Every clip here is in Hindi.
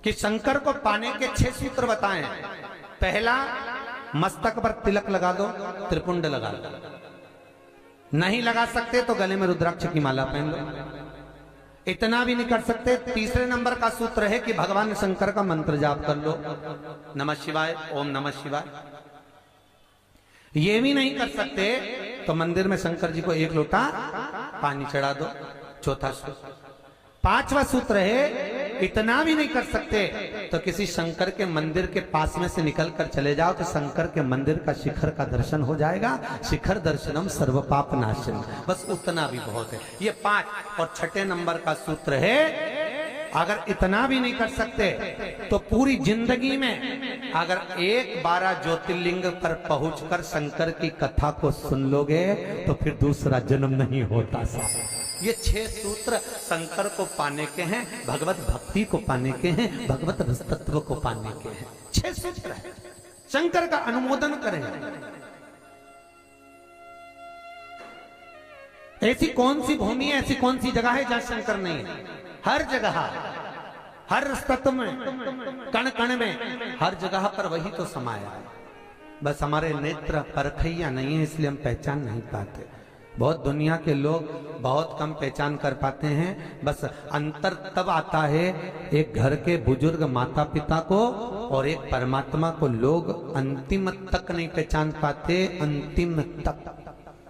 कि शंकर को पाने के 6 सूत्र बताएं। पहला, मस्तक पर तिलक लगा दो, त्रिपुंड लगा दो। नहीं लगा सकते तो गले में रुद्राक्ष की माला पहन लो। इतना भी नहीं कर सकते, तीसरे नंबर का सूत्र है कि भगवान शंकर का मंत्र जाप कर लो, नमः शिवाय, ओम नमः शिवाय। ये भी नहीं कर सकते तो मंदिर में शंकर जी को 1 लोटा पानी चढ़ा दो, चौथा सूत्र। 5वां सूत्र है, इतना भी नहीं कर सकते तो किसी शंकर के मंदिर के पास में से निकल कर चले जाओ तो शंकर के मंदिर का शिखर का दर्शन हो जाएगा। शिखर दर्शनम सर्व पाप नाशनम, बस उतना भी बहुत है। ये 5। और 6ठे नंबर का सूत्र है, अगर इतना भी नहीं कर सकते तो पूरी जिंदगी में अगर 12 ज्योतिर्लिंग पर पहुंचकर शंकर की कथा को सुन लोगे तो फिर दूसरा जन्म नहीं होता साहब। ये 6 सूत्र शंकर को पाने के हैं, भगवत भक्ति को पाने के हैं, भगवत तत्व को पाने के हैं। 6 सूत्र है, शंकर का अनुमोदन करें। ऐसी कौन सी भूमि है, ऐसी कौन सी जगह है जहां शंकर नहीं है? हर जगह, हर तत्व में, कण कण में, हर जगह पर वही तो समाया है। बस हमारे नेत्र परखैया नहीं है, इसलिए हम पहचान नहीं पाते। बहुत दुनिया के लोग बहुत कम पहचान कर पाते हैं। बस अंतर तब आता है एक घर के बुजुर्ग माता पिता को और एक परमात्मा को लोग अंतिम तक नहीं पहचान पाते। अंतिम तक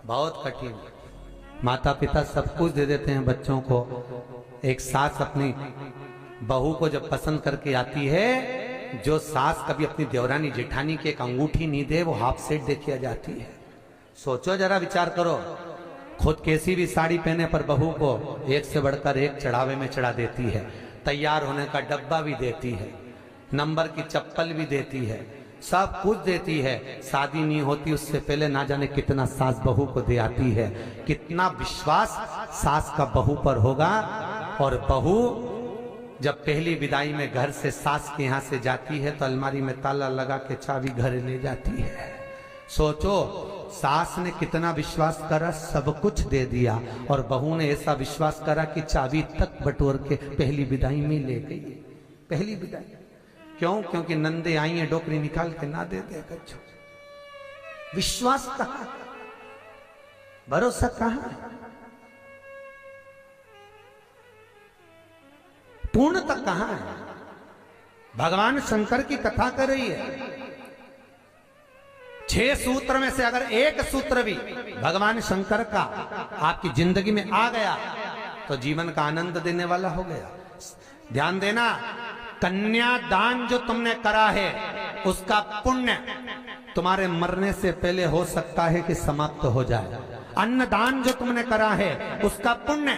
बहुत कठिन। माता पिता सब कुछ दे देते हैं बच्चों को। एक सास अपनी बहू को जब पसंद करके आती है, जो सास कभी अपनी देवरानी जेठानी की एक अंगूठी नहीं दे वो हाफ सेट देखी जाती है। सोचो जरा, विचार करो, खुद कैसी भी साड़ी पहने पर बहू को एक से बढ़कर एक चढ़ावे में चढ़ा देती है। तैयार होने का डब्बा भी देती है, नंबर की चप्पल भी देती है, सब कुछ देती है। शादी नहीं होती उससे पहले ना जाने कितना सास बहू को दे आती है। कितना विश्वास सास का बहू पर होगा। और बहू जब पहली विदाई में घर से सास के यहाँ से जाती है तो अलमारी में ताला लगा के चाबी घर ले जाती है। सोचो, सास ने कितना विश्वास करा, सब कुछ दे दिया, और बहू ने ऐसा विश्वास करा कि चाबी तक बटोर के पहली विदाई में ले गई। पहली विदाई क्यों? क्योंकि नंदे आई है, डोकरी निकाल के ना दे दे। विश्वास कहां, भरोसा कहां, पूर्णता कहां है? भगवान शंकर की कथा कर रही है। 6 सूत्र में से अगर एक सूत्र भी भगवान शंकर का आपकी जिंदगी में आ गया तो जीवन का आनंद देने वाला हो गया। ध्यान देना, कन्यादान जो तुमने करा है उसका पुण्य तुम्हारे मरने से पहले हो सकता है कि समाप्त हो जाए। अन्नदान जो तुमने करा है उसका पुण्य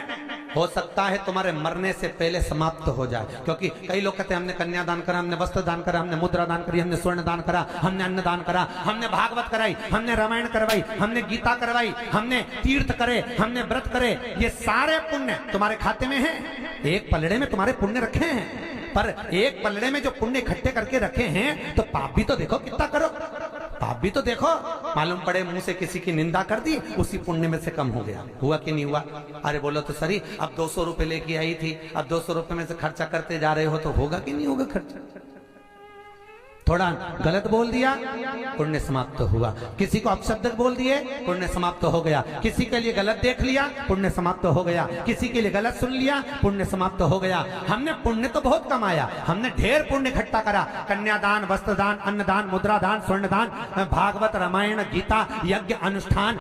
हो सकता है तुम्हारे मरने से पहले समाप्त हो जाए। क्योंकि कई लोग कहते हैं हमने कन्यादान करा, हमने वस्त्र दान करा, हमने मुद्रा दान करी, हमने स्वर्ण दान करा, हमने अन्न दान करा, हमने भागवत कराई, हमने रामायण करवाई, हमने गीता करवाई, हमने तीर्थ करे, हमने व्रत करे। ये सारे पुण्य तुम्हारे खाते में हैं। एक पलड़े में तुम्हारे पुण्य रखे हैं, पर एक पलड़े में जो पुण्य इकट्ठे करके रखे हैं तो पाप भी तो देखो कितना करो। पाप भी तो देखो, मालूम पड़े मुंह से किसी की निंदा कर दी, उसी पुण्य में से कम हो गया। हुआ कि नहीं हुआ? अरे बोलो तो सही, अब 200 रुपए लेके आई थी, अब 200 रुपए में से खर्चा करते जा रहे हो तो होगा कि नहीं होगा खर्चा? थोड़ा गलत बोल दिया, पुण्य समाप्त हुआ। किसी को अपशब्द बोल दिए, पुण्य समाप्त हो गया। किसी के लिए गलत देख लिया, पुण्य समाप्त हो गया। किसी के लिए गलत सुन लिया, पुण्य समाप्त हो गया। हमने पुण्य तो बहुत कमाया, हमने ढेर पुण्य इकट्ठा करा। कन्यादान, वस्त्रदान, अन्नदान, मुद्रादान, स्वर्णदान, भागवत, रामायण, गीता, यज्ञ, अनुष्ठान,